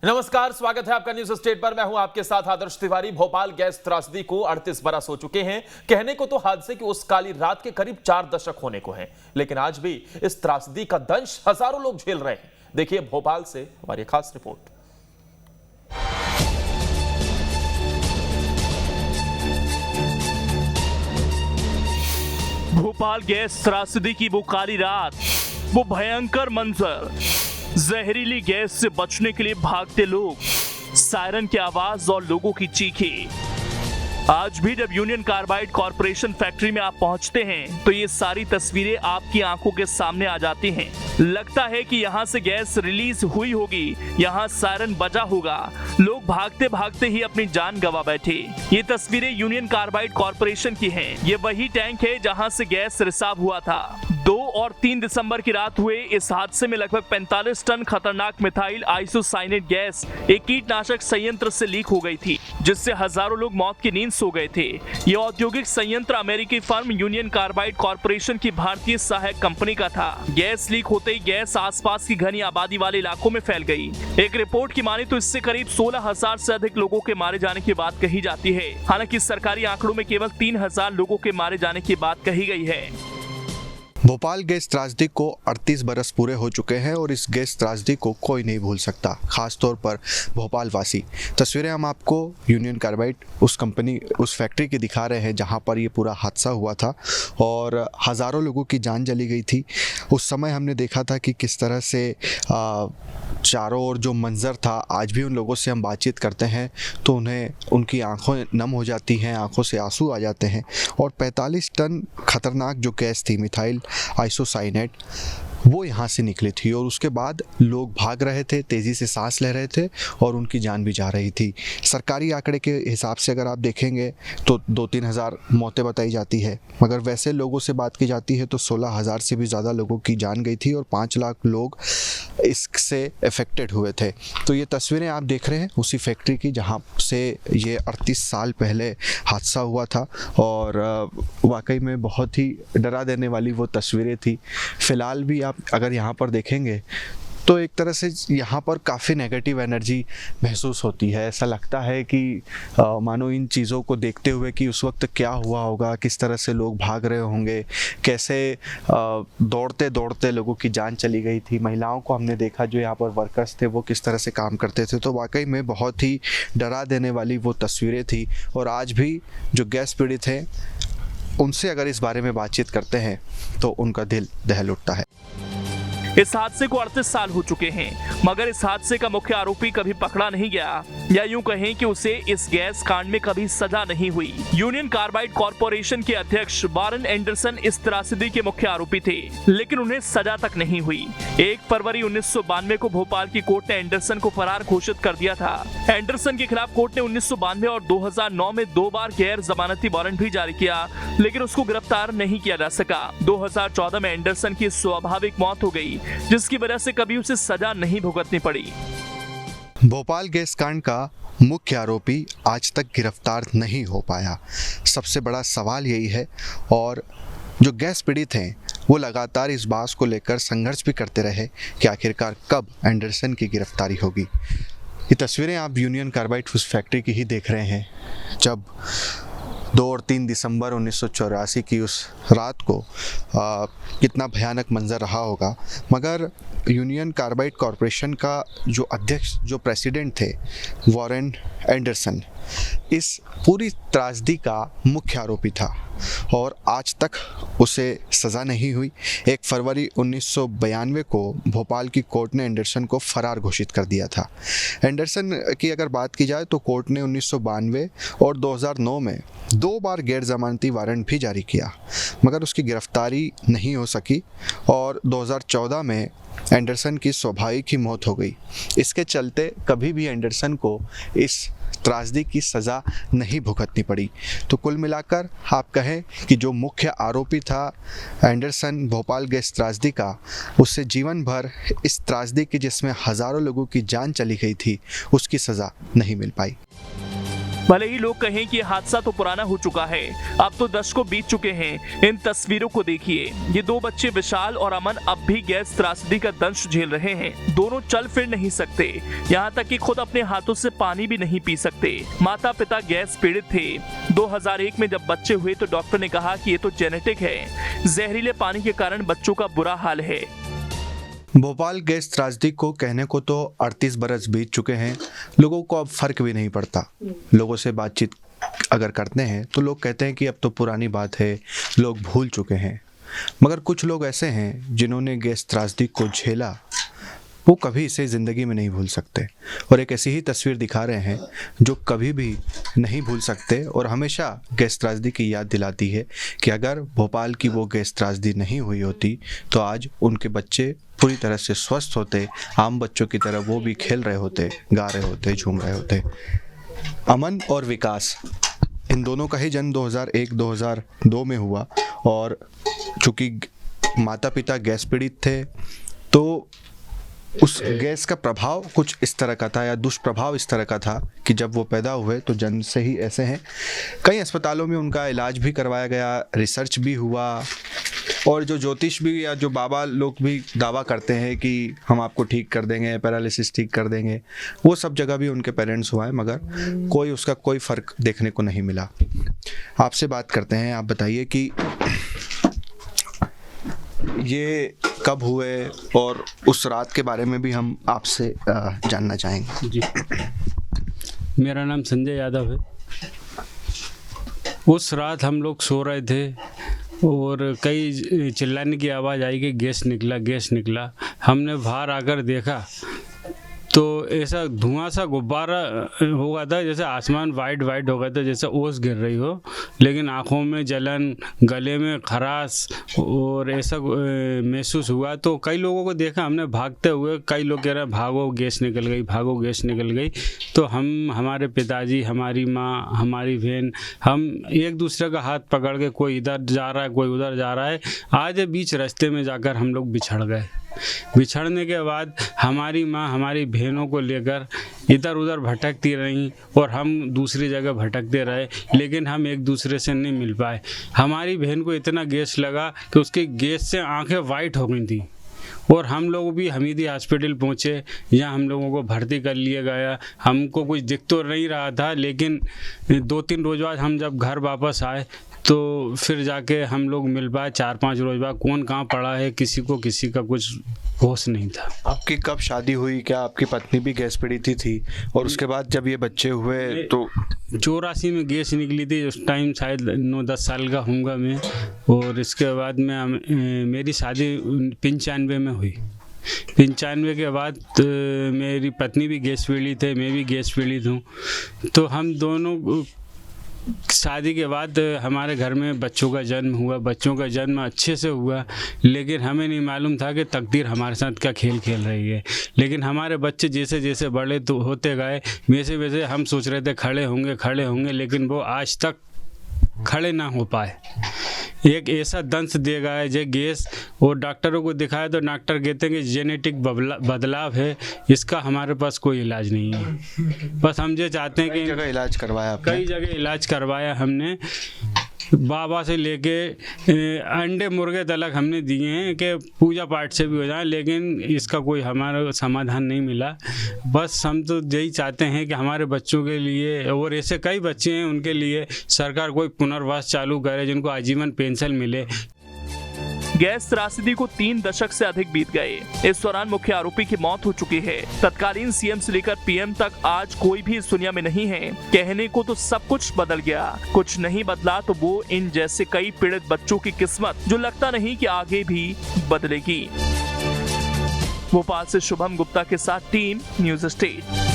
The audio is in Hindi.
नमस्कार, स्वागत है आपका न्यूज स्टेट पर। मैं हूं आपके साथ आदर्श तिवारी। भोपाल गैस त्रासदी को 38 बरस हो चुके हैं। कहने को तो हादसे की उस काली रात के करीब 4 दशक होने को हैं, लेकिन आज भी इस त्रासदी का दंश हजारों लोग झेल रहे हैं। देखिए भोपाल से हमारी खास रिपोर्ट। भोपाल गैस त्रासदी की वो काली रात, वो भयंकर मंजर, जहरीली गैस से बचने के लिए भागते लोग, सायरन की आवाज और लोगों की चीखें। आज भी जब यूनियन कार्बाइड कॉरपोरेशन फैक्ट्री में आप पहुंचते हैं तो ये सारी तस्वीरें आपकी आंखों के सामने आ जाती हैं। लगता है कि यहाँ से गैस रिलीज हुई होगी, यहाँ सायरन बजा होगा, लोग भागते भागते ही अपनी जान गंवा बैठे। ये तस्वीरें यूनियन कार्बाइड कॉरपोरेशन की हैं। ये वही टैंक है जहाँ से गैस रिसाव हुआ था। 2 और 3 दिसंबर की रात हुए इस हादसे में लगभग 45 टन खतरनाक मिथाइल आइसोसाइनेट गैस एक कीटनाशक संयंत्र से लीक हो गई थी, जिससे हजारों लोग मौत की नींद सो गए थे। ये औद्योगिक संयंत्र अमेरिकी फर्म यूनियन कार्बाइड कॉरपोरेशन की भारतीय सहायक कंपनी का था। गैस लीक होते ही गैस आसपास की घनी आबादी वाले इलाकों में फैल गई। एक रिपोर्ट की माने तो इससे करीब 16,000 से अधिक लोगों के मारे जाने की बात कही जाती है। हालांकि सरकारी आंकड़ों में केवल 3,000 लोगों के मारे जाने की बात कही गई है। भोपाल गैस त्रासदी को 38 बरस पूरे हो चुके हैं और इस गैस त्रासदी को कोई नहीं भूल सकता, खास तौर पर भोपाल वासी। तस्वीरें हम आपको यूनियन कार्बाइड उस फैक्ट्री की दिखा रहे हैं जहां पर ये पूरा हादसा हुआ था और हज़ारों लोगों की जान चली गई थी। उस समय हमने देखा था कि किस तरह से चारों ओर जो मंजर था, आज भी उन लोगों से हम बातचीत करते हैं तो उनकी आंखों नम हो जाती हैं, आंखों से आंसू आ जाते हैं। और 45 टन खतरनाक जो गैस थी, मिथाइल आइसोसाइनेट, वो यहाँ से निकली थी और उसके बाद लोग भाग रहे थे, तेज़ी से सांस ले रहे थे और उनकी जान भी जा रही थी। सरकारी आंकड़े के हिसाब से अगर आप देखेंगे तो 2-3 हज़ार मौतें बताई जाती है, मगर वैसे लोगों से बात की जाती है तो 16,000 से भी ज़्यादा लोगों की जान गई थी और 5 लाख लोग इससे अफेक्टेड हुए थे। तो ये तस्वीरें आप देख रहे हैं उसी फैक्ट्री की जहाँ से ये 38 साल पहले हादसा हुआ था और वाकई में बहुत ही डरा देने वाली वो तस्वीरें थी। फ़िलहाल भी आप अगर यहाँ पर देखेंगे तो एक तरह से यहाँ पर काफ़ी नेगेटिव एनर्जी महसूस होती है। ऐसा लगता है कि मानो इन चीज़ों को देखते हुए कि उस वक्त क्या हुआ होगा, किस तरह से लोग भाग रहे होंगे, कैसे दौड़ते दौड़ते लोगों की जान चली गई थी। महिलाओं को हमने देखा जो यहाँ पर वर्कर्स थे वो किस तरह से काम करते थे। तो वाकई में बहुत ही डरा देने वाली वो तस्वीरें थी। और आज भी जो गैस पीड़ित हैं उनसे अगर इस बारे में बातचीत करते हैं तो उनका दिल दहल उठता है। इस हादसे को 38 साल हो चुके हैं, मगर इस हादसे का मुख्य आरोपी कभी पकड़ा नहीं गया, या यूं कहें कि उसे इस गैस कांड में कभी सजा नहीं हुई। यूनियन कार्बाइड कॉरपोरेशन के अध्यक्ष वारन एंडरसन इस त्रासदी के मुख्य आरोपी थे, लेकिन उन्हें सजा तक नहीं हुई। 1 फरवरी 1992 को भोपाल की कोर्ट ने एंडरसन को फरार घोषित कर दिया था। एंडरसन के खिलाफ कोर्ट ने 1992 और 2009 में 2 बार गैर जमानती वारंट भी जारी किया, लेकिन उसको गिरफ्तार नहीं किया जा सका। 2014 में एंडरसन की स्वाभाविक मौत हो गई, जिसकी वजह से कभी उसे सजा नहीं भुगतनी पड़ी। भोपाल गैस कांड का मुख्य आरोपी आज तक गिरफ्तार नहीं हो पाया। सबसे बड़ा सवाल यही है और जो गैस पीड़ित हैं वो लगातार इस बात को लेकर संघर्ष भी करते रहे कि आखिरकार कब एंडरसन की गिरफ्तारी होगी। ये तस्वीरें आप यूनियन कार्बाइड उस फैक्ट्री की ही देख रहे हैं जब 2 और 3 दिसंबर 1984 की उस रात को कितना भयानक मंजर रहा होगा। मगर यूनियन कार्बाइड कॉरपोरेशन का जो अध्यक्ष, जो प्रेसिडेंट थे, वारन एंडरसन, इस पूरी त्रासदी का मुख्य आरोपी था और आज तक उसे सज़ा नहीं हुई। 1 फरवरी 1992 को भोपाल की कोर्ट ने एंडरसन को फरार घोषित कर दिया था। एंडरसन की अगर बात की जाए तो कोर्ट ने 1992 और 2009 में 2 बार गैर जमानती वारंट भी जारी किया, मगर उसकी गिरफ्तारी नहीं हो सकी और 2014 में एंडरसन की स्वाभाविक ही मौत हो गई। इसके चलते कभी भी एंडरसन को इस त्रासदी की सज़ा नहीं भुगतनी पड़ी। तो कुल मिलाकर आप कहें कि जो मुख्य आरोपी था एंडरसन भोपाल गैस त्रासदी का, उससे जीवन भर इस त्रासदी की जिसमें हज़ारों लोगों की जान चली गई थी उसकी सज़ा नहीं मिल पाई। भले ही लोग कहें कि ये हादसा तो पुराना हो चुका है, अब तो दशकों बीत चुके हैं। इन तस्वीरों को देखिए, ये दो बच्चे विशाल और अमन अब भी गैस त्रासदी का दंश झेल रहे हैं। दोनों चल फिर नहीं सकते, यहाँ तक कि खुद अपने हाथों से पानी भी नहीं पी सकते। माता पिता गैस पीड़ित थे। 2001 में जब बच्चे हुए तो डॉक्टर ने कहा कि ये तो जेनेटिक है, जहरीले पानी के कारण बच्चों का बुरा हाल है। भोपाल गैस त्रासदी को कहने को तो 38 बरस बीत चुके हैं, लोगों को अब फर्क भी नहीं पड़ता। लोगों से बातचीत अगर करते हैं तो लोग कहते हैं कि अब तो पुरानी बात है, लोग भूल चुके हैं। मगर कुछ लोग ऐसे हैं जिन्होंने गैस त्रासदी को झेला, वो कभी इसे ज़िंदगी में नहीं भूल सकते। और एक ऐसी ही तस्वीर दिखा रहे हैं जो कभी भी नहीं भूल सकते और हमेशा गैस त्रासदी की याद दिलाती है कि अगर भोपाल की वो गैस त्रासदी नहीं हुई होती तो आज उनके बच्चे पूरी तरह से स्वस्थ होते, आम बच्चों की तरह वो भी खेल रहे होते, गा रहे होते, झूम रहे होते। अमन और विकास, इन दोनों का ही जन्म 2001-2002 में हुआ और चूँकि माता पिता गैस पीड़ित थे तो उस गैस का प्रभाव कुछ इस तरह का था या दुष्प्रभाव इस तरह का था कि जब वो पैदा हुए तो जन्म से ही ऐसे हैं। कई अस्पतालों में उनका इलाज भी करवाया गया, रिसर्च भी हुआ और जो ज्योतिष भी या जो बाबा लोग भी दावा करते हैं कि हम आपको ठीक कर देंगे, पैरालिसिस ठीक कर देंगे, वो सब जगह भी उनके पेरेंट्स हुआ है मगर उसका कोई फ़र्क देखने को नहीं मिला। आपसे बात करते हैं, आप बताइए कि ये कब हुए और उस रात के बारे में भी हम आपसे जानना चाहेंगे। जी, मेरा नाम संजय यादव है। उस रात हम लोग सो रहे थे और कई चिल्लाने की आवाज़ आई कि गैस निकला, गैस निकला। हमने बाहर आकर देखा तो ऐसा धुआं सा गुब्बारा हो गया था, जैसे आसमान वाइट वाइट हो गया था, जैसे ओस गिर रही हो, लेकिन आँखों में जलन, गले में खराश और ऐसा महसूस हुआ। तो कई लोगों को देखा हमने भागते हुए, कई लोग कह रहे हैं भागो गैस निकल गई, भागो गैस निकल गई। तो हमारे पिताजी, हमारी माँ, हमारी बहन, हम एक दूसरे का हाथ पकड़ के, कोई इधर जा रहा है, कोई उधर जा रहा है। आज बीच रास्ते में जाकर हम लोग बिछड़ गए। बिछड़ने के बाद हमारी माँ हमारी बहनों को लेकर इधर उधर भटकती रहीं और हम दूसरी जगह भटकते रहे, लेकिन हम एक दूसरे से नहीं मिल पाए। हमारी बहन को इतना गैस लगा कि उसकी गैस से आंखें वाइट हो गई थी और हम लोग भी हमीदी हॉस्पिटल पहुँचे, यहाँ हम लोगों को भर्ती कर लिया गया। हमको कुछ दिख तो नहीं रहा था, लेकिन 2-3 रोज बाद हम जब घर वापस आए तो फिर जाके हम लोग मिल पाए। 4-5 रोज बाद कौन कहाँ पड़ा है, किसी का कुछ होश नहीं था। आपकी कब शादी हुई? क्या आपकी पत्नी भी गैस पीड़ित थी? और उसके बाद जब ये बच्चे हुए तो 84 में गैस निकली थी, उस टाइम शायद 9-10 साल का होऊंगा मैं। और इसके बाद में मेरी शादी 95 में हुई। 95 के बाद मेरी पत्नी भी गैस पीड़ित है, मैं भी गैस पीड़ित हूँ। तो हम दोनों शादी के बाद हमारे घर में बच्चों का जन्म हुआ। बच्चों का जन्म अच्छे से हुआ, लेकिन हमें नहीं मालूम था कि तकदीर हमारे साथ क्या खेल खेल रही है। लेकिन हमारे बच्चे जैसे जैसे बड़े तो होते गए, वैसे वैसे हम सोच रहे थे खड़े होंगे, लेकिन वो आज तक खड़े ना हो पाए। एक ऐसा दंश दे गया है जो गैस, और डॉक्टरों को दिखाया तो डॉक्टर कहते हैं कि जेनेटिक बदलाव है, इसका हमारे पास कोई इलाज नहीं है। बस हम ये चाहते हैं कि कई जगह इलाज करवाया हमने, बाबा से लेके अंडे मुर्गे तलक हमने दिए हैं कि पूजा पाठ से भी हो जाए, लेकिन इसका कोई हमारा समाधान नहीं मिला। बस हम तो यही चाहते हैं कि हमारे बच्चों के लिए, और ऐसे कई बच्चे हैं उनके लिए सरकार कोई पुनर्वास चालू करे, जिनको आजीवन पेंशन मिले। गैस त्रासदी को 3 दशक से अधिक बीत गए। इस दौरान मुख्य आरोपी की मौत हो चुकी है। तत्कालीन सीएम से लेकर पीएम तक आज कोई भी इस दुनिया में नहीं है। कहने को तो सब कुछ बदल गया, कुछ नहीं बदला तो वो इन जैसे कई पीड़ित बच्चों की किस्मत, जो लगता नहीं कि आगे भी बदलेगी। भोपाल से शुभम गुप्ता के साथ टीम न्यूज़ स्टेट।